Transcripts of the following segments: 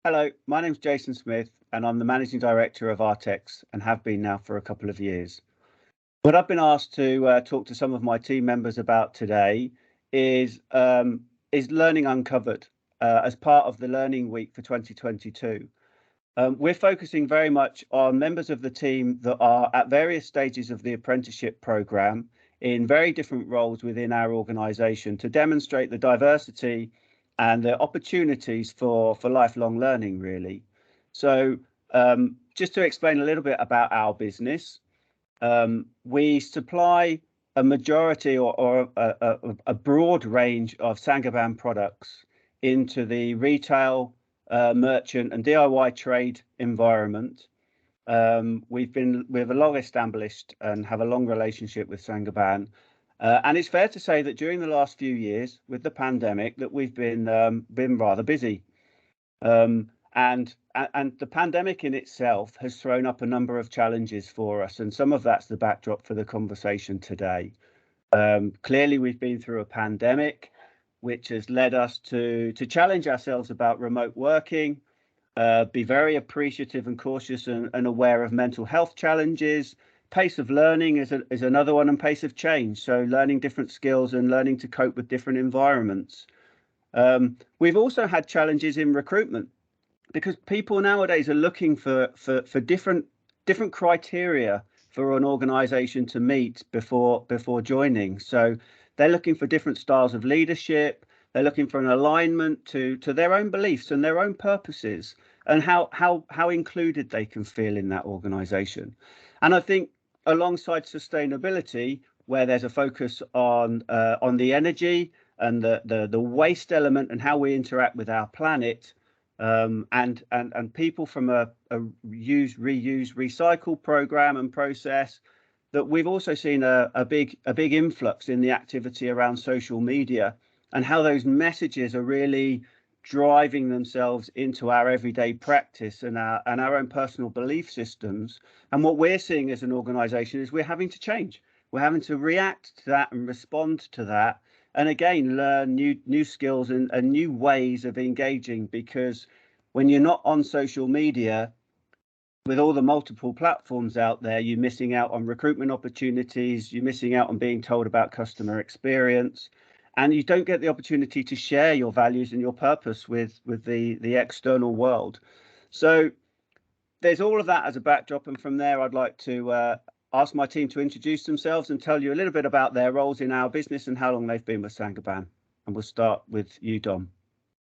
Hello, my name's Jason Smith and I'm the Managing Director of Artex and have been now for a couple of years. What I've been asked to talk to some of my team members about today is Learning Uncovered as part of the Learning Week for 2022. We're focusing very much on members of the team that are at various stages of the apprenticeship programme in very different roles within our organisation to demonstrate the diversity and the opportunities for lifelong learning, really. So just to explain a little bit about our business, we supply a majority or a broad range of Saint-Gobain products into the retail, merchant and DIY trade environment. We have a long established and have a long relationship with Saint-Gobain. And it's fair to say that during the last few years with the pandemic that we've been rather busy. And the pandemic in itself has thrown up a number of challenges for us, and some of that's the backdrop for the conversation today. Clearly, we've been through a pandemic, which has led us to challenge ourselves about remote working, be very appreciative and cautious and aware of mental health challenges. Pace of learning is another one, and pace of change. So learning different skills and learning to cope with different environments. We've also had challenges in recruitment, because people nowadays are looking for different criteria for an organisation to meet before joining. So they're looking for different styles of leadership. They're looking for an alignment to their own beliefs and their own purposes, and how included they can feel in that organisation. And I think alongside sustainability, where there's a focus on the energy and the waste element and how we interact with our planet. And people from a use, reuse, recycle program and process, that we've also seen a big influx in the activity around social media and how those messages are really driving themselves into our everyday practice and our own personal belief systems. And what we're seeing as an organisation is we're having to change. We're having to react to that and respond to that. And again, learn new skills and new ways of engaging, because when you're not on social media, with all the multiple platforms out there, you're missing out on recruitment opportunities, you're missing out on being told about customer experience, and you don't get the opportunity to share your values and your purpose with the external world. So there's all of that as a backdrop, and from there I'd like to ask my team to introduce themselves and tell you a little bit about their roles in our business and how long they've been with Saint-Gobain. And we'll start with you, Dom.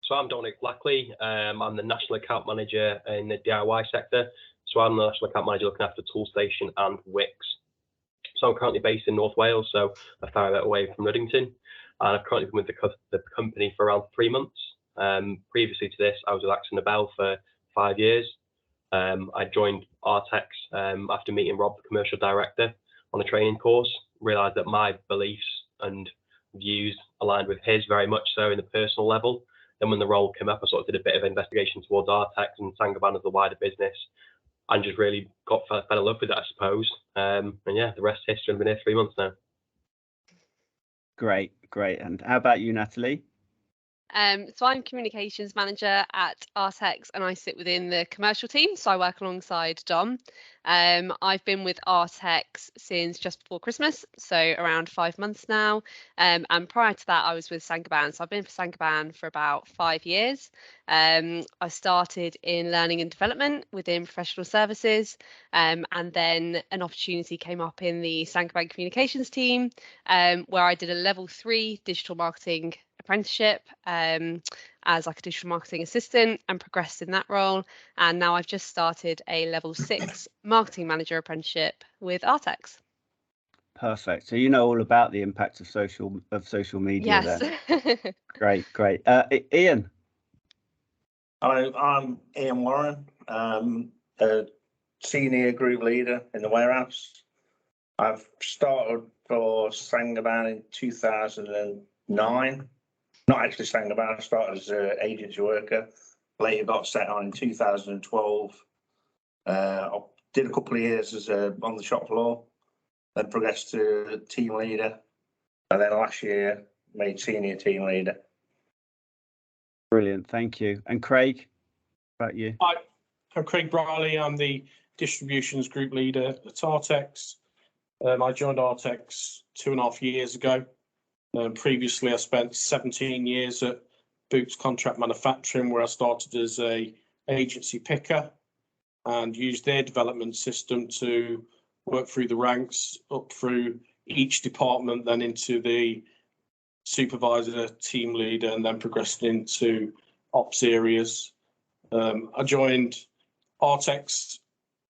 So I'm Dominic Blackley. I'm the National Account Manager in the DIY sector. So I'm the National Account Manager looking after Toolstation and Wicks. So I'm currently based in North Wales, so a fair bit away from Ruddington. And I've currently been with the company for around 3 months. Previously to this, I was with Axon Nobel for 5 years. I joined Artex after meeting Rob, the commercial director, on a training course. Realised that my beliefs and views aligned with his very much so in the personal level. Then when the role came up, I sort of did a bit of investigation towards Artex and Saint-Gobain as the wider business, and just really fell in love with it, I suppose. And yeah, the rest is history. I've been here 3 months now. Great. And how about you, Natalie? So I'm communications manager at Artex and I sit within the commercial team. So I work alongside Dom. I've been with Artex since just before Christmas, so around 5 months now. And prior to that, I was with Saint-Gobain. So I've been for Saint-Gobain for about 5 years. I started in learning and development within professional services. And then an opportunity came up in the Saint-Gobain communications team, where I did a level 3 digital marketing apprenticeship as like a digital marketing assistant and progressed in that role. And now I've just started a level 6 marketing manager apprenticeship with Artex. Perfect. So you know all about the impact of social media. Yes. Then. Great. Ian. Hello, I'm Ian Warren, a senior group leader in the warehouse. I've started for Saint-Gobain in 2009. Not actually Saint-Gobain, I started as an agency worker. Later got set on in 2012. I did a couple of years as on the shop floor, then progressed to team leader. And then last year made senior team leader. Brilliant, thank you. And Craig, about you? Hi, I'm Craig Briley. I'm the distributions group leader at Artex. I joined Artex 2.5 years ago. Previously, I spent 17 years at Boots Contract Manufacturing, where I started as a agency picker and used their development system to work through the ranks up through each department, then into the supervisor, team leader, and then progressed into ops areas. I joined Artex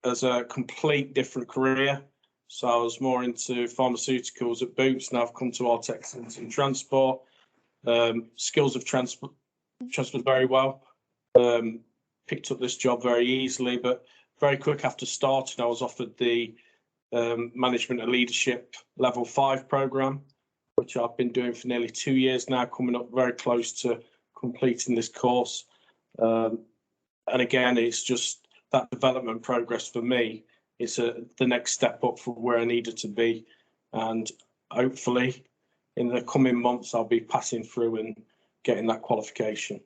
as a complete different career. So I was more into pharmaceuticals at Boots. Now I've come to Artex into transport. Skills of transferred very well. Picked up this job very easily, but very quick after starting, I was offered the Management and Leadership Level 5 programme, which I've been doing for nearly 2 years now, coming up very close to completing this course. And again, it's just that development progress for me. It's the next step up from where I needed to be. And hopefully in the coming months, I'll be passing through and getting that qualification.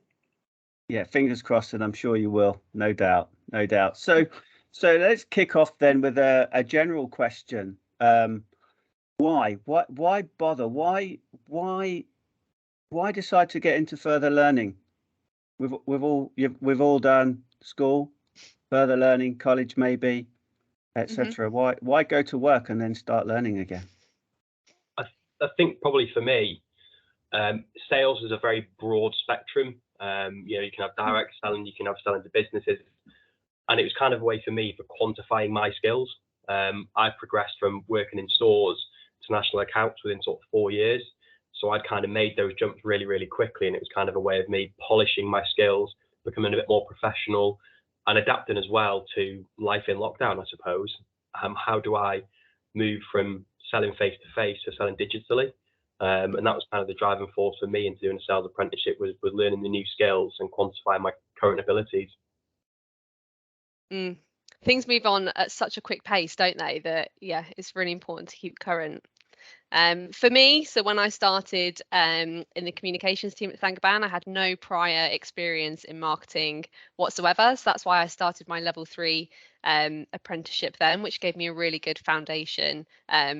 Yeah, fingers crossed, and I'm sure you will, no doubt, no doubt. So let's kick off then with a general question. Why bother? Why decide to get into further learning? We've all done school, further learning, college maybe, etc. Why go to work and then start learning again? I think probably for me, sales is a very broad spectrum. You can have direct selling, you can have selling to businesses, and it was kind of a way for me for quantifying my skills. I progressed from working in stores to national accounts within sort of 4 years. So I'd kind of made those jumps really, really quickly, and it was kind of a way of me polishing my skills, becoming a bit more professional, and adapting as well to life in lockdown, I suppose. How do I move from selling face to face to selling digitally? And that was kind of the driving force for me into doing a sales apprenticeship, was learning the new skills and quantifying my current abilities. Things move on at such a quick pace, don't they? That, yeah, it's really important to keep current. For me, so when I started in the communications team at Saint-Gobain, I had no prior experience in marketing whatsoever. So that's why I started my level 3 apprenticeship then, which gave me a really good foundation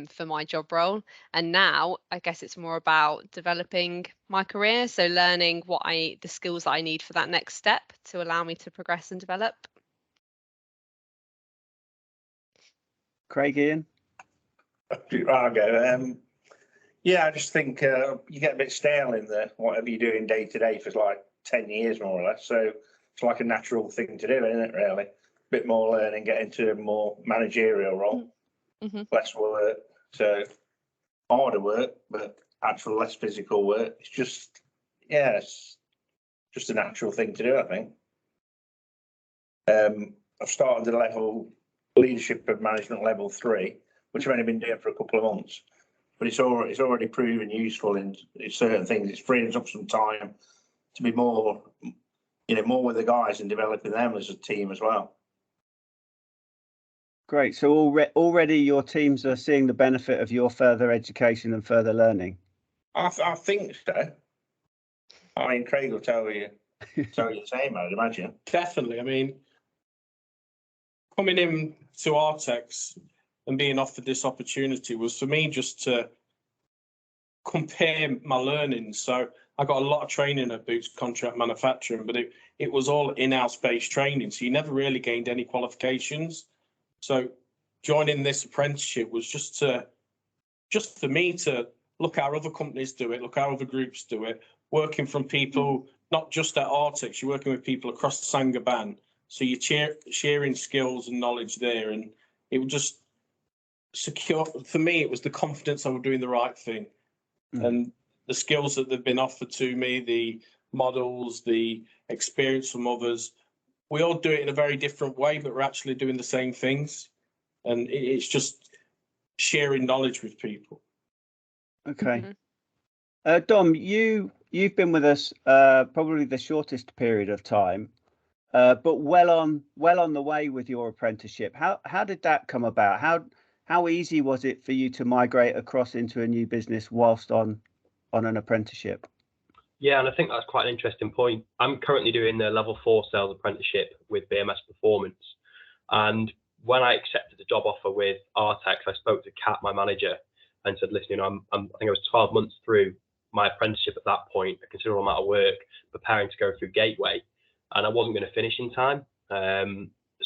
for my job role. And now I guess it's more about developing my career, so learning the skills that I need for that next step to allow me to progress and develop. Craig, Ian? I'll go. Yeah, I just think you get a bit stale in the whatever you're doing day to day for like 10 years more or less. So it's like a natural thing to do, isn't it, really? A bit more learning, get into a more managerial role, less work, so harder work, but actual less physical work. It's just, yeah, it's just a natural thing to do, I think. I've started the leadership of management level 3, which I've only been doing for a couple of months, but it's already proven useful in certain things. It's freeing up some time to be more with the guys and developing them as a team as well. Great. So already your teams are seeing the benefit of your further education and further learning. I think so. I mean, Craig will tell you the same, I'd imagine. Definitely. I mean, coming in to Artex and being offered this opportunity was for me just to compare my learning. So I got a lot of training at Boots Contract Manufacturing, but it was all in-house based training. So you never really gained any qualifications. So joining this apprenticeship was just for me to look how other companies do it, look how other groups do it, working from people, not just at Artex, you're working with people across Saint-Gobain. So you're sharing skills and knowledge there. And it would just secure, for me, it was the confidence I was doing the right thing. And the skills that they've been offered to me, the models, the experience from others, we all do it in a very different way, but we're actually doing the same things. And it's just sharing knowledge with people. Okay. Dom, you've been with us probably the shortest period of time, but well on the way with your apprenticeship. How did that come about? How easy was it for you to migrate across into a new business whilst on on an apprenticeship? Yeah, and I think that's quite an interesting point. I'm currently doing the level 4 sales apprenticeship with BMS Performance. And when I accepted the job offer with Artex, I spoke to Kat, my manager, and said, listen, I think I was 12 months through my apprenticeship at that point, a considerable amount of work preparing to go through Gateway, and I wasn't going to finish in time.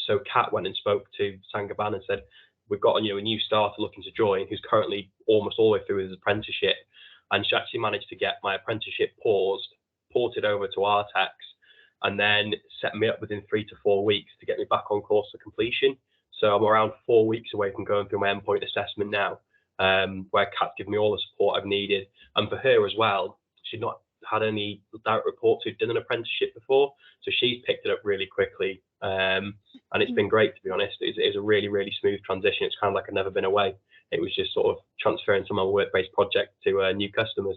So Kat went and spoke to Sangaban and said, we've got a new starter looking to join who's currently almost all the way through his apprenticeship. And she actually managed to get my apprenticeship paused, ported over to Artex, and then set me up within 3 to 4 weeks to get me back on course for completion. So I'm around 4 weeks away from going through my endpoint assessment now, where Kat's given me all the support I've needed. And for her as well, she'd not had any direct reports who'd done an apprenticeship before, so she's picked it up really quickly. And it's been great, to be honest. It's a really, really smooth transition. It's kind of like I've never been away. It was just sort of transferring some of my work-based project to new customers.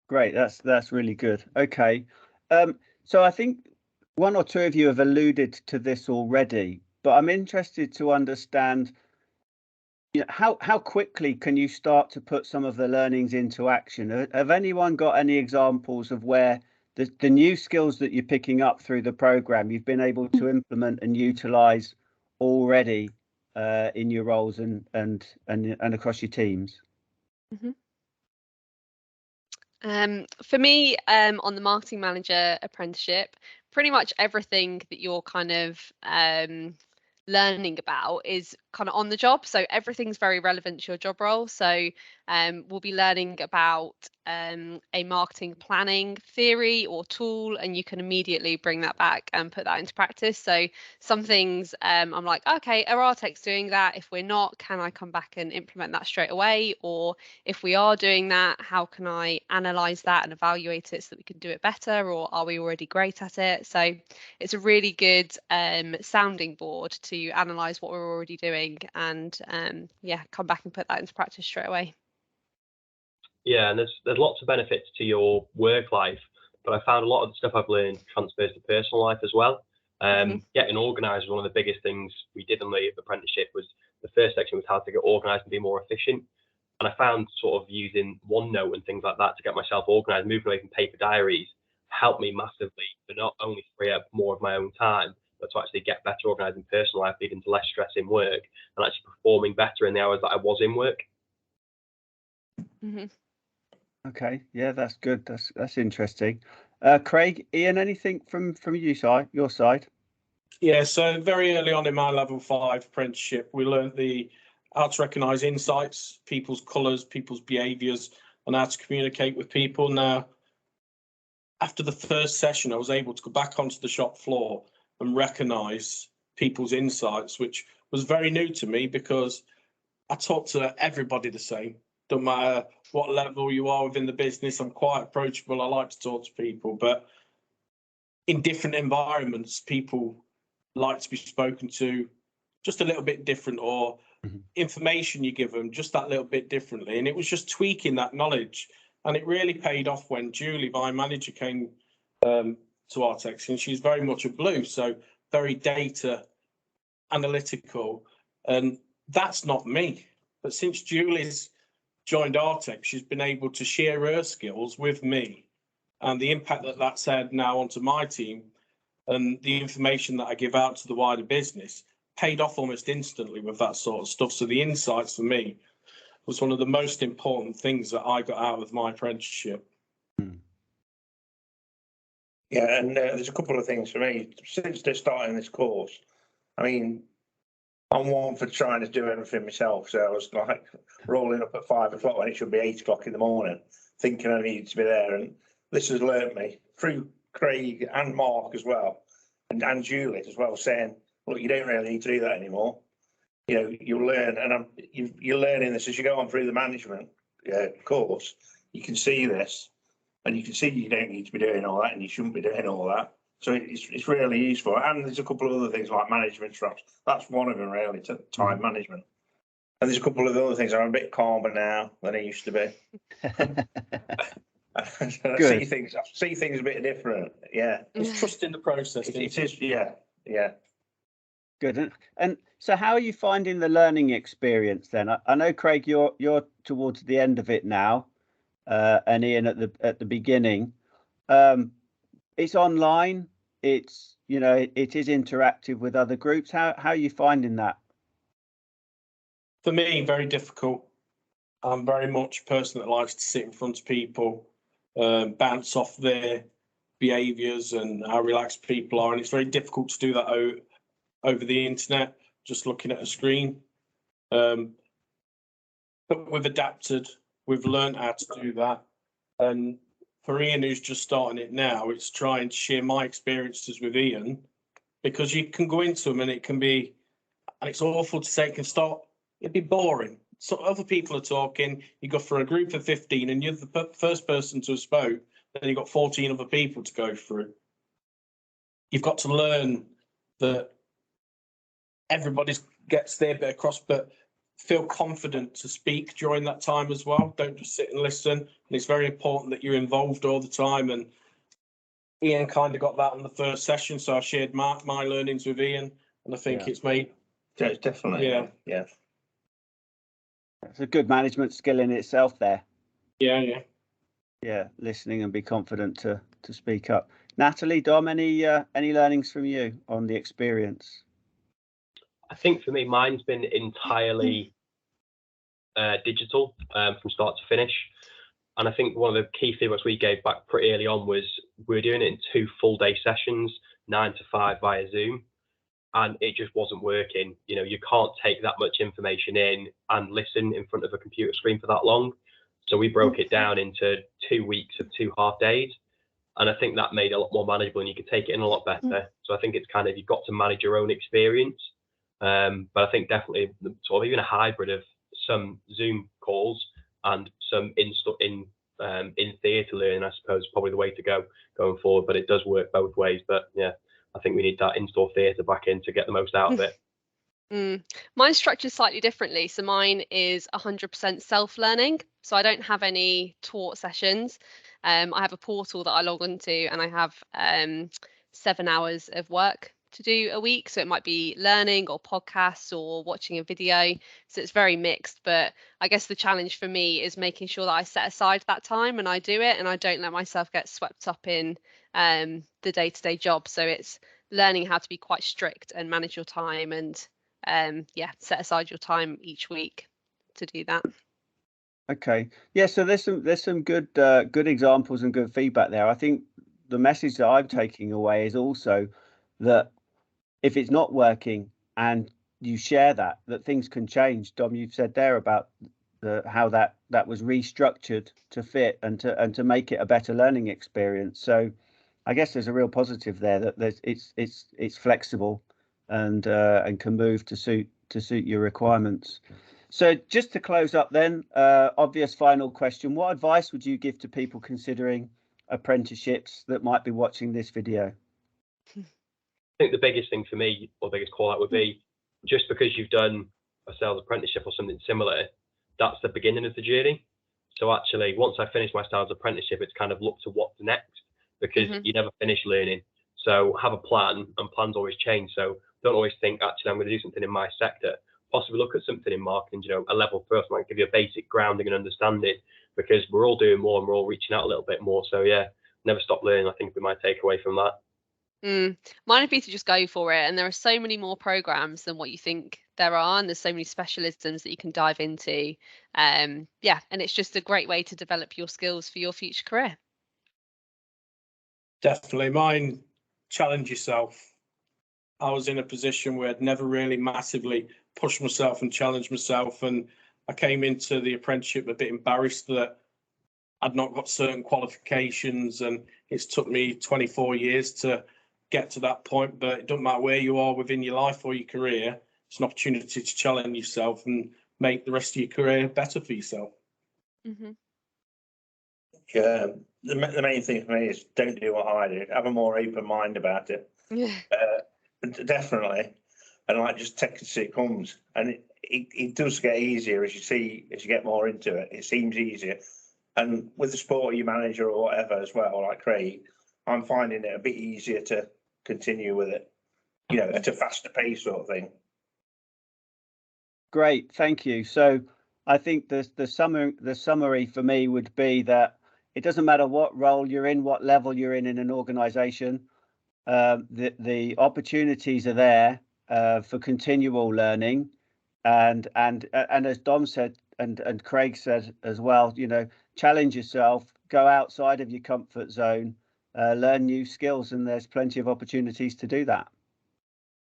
Great, that's really good. Okay, so I think one or two of you have alluded to this already, but I'm interested to understand, how quickly can you start to put some of the learnings into action? Have anyone got any examples of where the new skills that you're picking up through the program you've been able to implement and utilize already in your roles and across your teams? For me, on the marketing manager apprenticeship, pretty much everything that you're kind of learning about is kind of on the job, so everything's very relevant to your job role. So we'll be learning about a marketing planning theory or tool, and you can immediately bring that back and put that into practice. So some things I'm like, okay, are Artex doing that? If we're not, can I come back and implement that straight away? Or if we are doing that, how can I analyze that and evaluate it so that we can do it better? Or are we already great at it? So it's a really good sounding board to analyze what we're already doing and come back and put that into practice straight away. Yeah, and there's lots of benefits to your work life, but I found a lot of the stuff I've learned transfers to personal life as well. Getting organised was one of the biggest things we did in the apprenticeship. Was the first section was how to get organised and be more efficient. And I found sort of using OneNote and things like that to get myself organised, moving away from paper diaries, helped me massively to not only free up more of my own time, but to actually get better organised in personal life, leading to less stress in work and actually performing better in the hours that I was in work. Okay, yeah, that's good. That's interesting. Craig, Ian, anything from your side? Yeah, so very early on in my level 5 apprenticeship, we learned how to recognise insights, people's colours, people's behaviours, and how to communicate with people. Now, after the first session, I was able to go back onto the shop floor and recognise people's insights, which was very new to me because I talk to everybody the same. Don't matter what level you are within the business, I'm quite approachable. I like to talk to people, but in different environments, people like to be spoken to just a little bit different, or information you give them just that little bit differently. And it was just tweaking that knowledge. And it really paid off when Julie, my manager, came to Artex, and she's very much a blue, so very data analytical. And that's not me. But since Julie's joined Artex, she's been able to share her skills with me, and the impact that that's had now onto my team and the information that I give out to the wider business paid off almost instantly with that sort of stuff. So the insights for me was one of the most important things that I got out of my apprenticeship. Yeah, and there's a couple of things for me since they're starting this course. I mean, I'm one for trying to do everything myself, so I was like rolling up at 5 o'clock when it should be 8 o'clock in the morning, thinking I needed to be there. And this has learnt me through Craig and Mark as well, and Julie as well, saying, look, you don't really need to do that anymore. You'll learn, and you're learning this as you go on through the management course. You can see this, and you can see you don't need to be doing all that, and you shouldn't be doing all that. So it's really useful. And there's a couple of other things like management straps. That's one of them, really, time management. And there's a couple of other things. I'm a bit calmer now than I used to be. I see things a bit different. Yeah, it's trust in the process. It is. Yeah. Good. And so, how are you finding the learning experience then? I know, Craig, you're towards the end of it now. and Ian at the beginning. It's online. It's, you know, it is interactive with other groups. How are you finding that? For me, very difficult. I'm very much a person that likes to sit in front of people, bounce off their behaviours and how relaxed people are, and it's very difficult to do that over the internet, just looking at a screen. But we've adapted, we've learned how to do that. And for Ian, who's just starting it now, it's trying to share my experiences with Ian, because you can go into them and it can be, and it's awful to say, it can start, it'd be boring. So other people are talking, you go for a group of 15 and you're the first person to have spoke, then you've got 14 other people to go through. You've got to learn that everybody gets their bit across, but feel confident to speak during that time as well. Don't just sit and listen. And it's very important that you're involved all the time. And Ian kind of got that on the first session, so I shared my learnings with Ian, and I think it's made. Yeah, definitely. Yeah. It's a good management skill in itself there. Yeah, listening and be confident to speak up. Natalie, Dom, any learnings from you on the experience? I think for me, mine's been entirely digital from start to finish. And I think one of the key feedbacks we gave back pretty early on was we were doing it in 2 full-day sessions, 9 to 5 via Zoom, and it just wasn't working. You know, you can't take that much information in and listen in front of a computer screen for that long. So we broke it down into 2 weeks of 2 half days. And I think that made it a lot more manageable and you could take it in a lot better. So I think it's kind of, you've got to manage your own experience. But I think definitely sort of even a hybrid of some Zoom calls and some in theatre learning, I suppose, probably the way to go going forward. But it does work both ways. But yeah, I think we need that in-store theatre back in to get the most out of it. Mine's structured slightly differently. So mine is 100% self-learning. So I don't have any taught sessions. I have a portal that I log into, and I have 7 hours of work to do a week. So it might be learning or podcasts or watching a video. So it's very mixed. But I guess the challenge for me is making sure that I set aside that time and I do it, and I don't let myself get swept up in the day-to-day job. So it's learning how to be quite strict and manage your time, and set aside your time each week to do that. Okay, yeah, so there's some good examples and good feedback there. I think the message that I'm taking away is also that if it's not working and you share that things can change. Dom, you've said there about how that was restructured to fit and to make it a better learning experience. So I guess there's a real positive there that it's flexible and can move to suit your requirements. So just to close up then, obvious final question, what advice would you give to people considering apprenticeships that might be watching this video? I think the biggest thing for me, or biggest call out, would be just because you've done a sales apprenticeship or something similar, that's the beginning of the journey. So actually, once I finish my sales apprenticeship, it's kind of look to what's next, because you never finish learning. So have a plan, and plans always change. So don't always think, actually, I'm going to do something in my sector. Possibly look at something in marketing, you know, a level first might give you a basic grounding and understanding, because we're all doing more and we're all reaching out a little bit more. So yeah, never stop learning, I think, would be my takeaway from that. Mine would be to just go for it. And there are so many more programs than what you think there are, and there's so many specialisms that you can dive into. And it's just a great way to develop your skills for your future career. Definitely. Mine, challenge yourself. I was in a position where I'd never really massively pushed myself and challenged myself, and I came into the apprenticeship a bit embarrassed that I'd not got certain qualifications, and it's took me 24 years to get to that point. But it doesn't matter where you are within your life or your career, it's an opportunity to challenge yourself and make the rest of your career better for yourself. Yeah, the main thing for me is don't do what I do. Have a more open mind about it. Definitely, and like just take it as it comes. And it does get easier as you get more into it. It seems easier, and with the support of your manager or whatever as well, like Craig, I'm finding it a bit easier to continue with it. You know, at a faster pace sort of thing. Great, thank you. So I think the summary for me would be that it doesn't matter what role you're in, what level you're in an organisation. The opportunities are there for continual learning, and as Dom said and Craig said as well, you know, challenge yourself, go outside of your comfort zone, learn new skills, and there's plenty of opportunities to do that.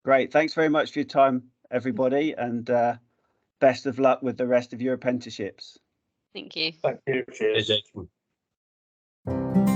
Great, thanks very much for your time, everybody, and best of luck with the rest of your apprenticeships. Thank you. Thank you. Cheers. Cheers, Jason.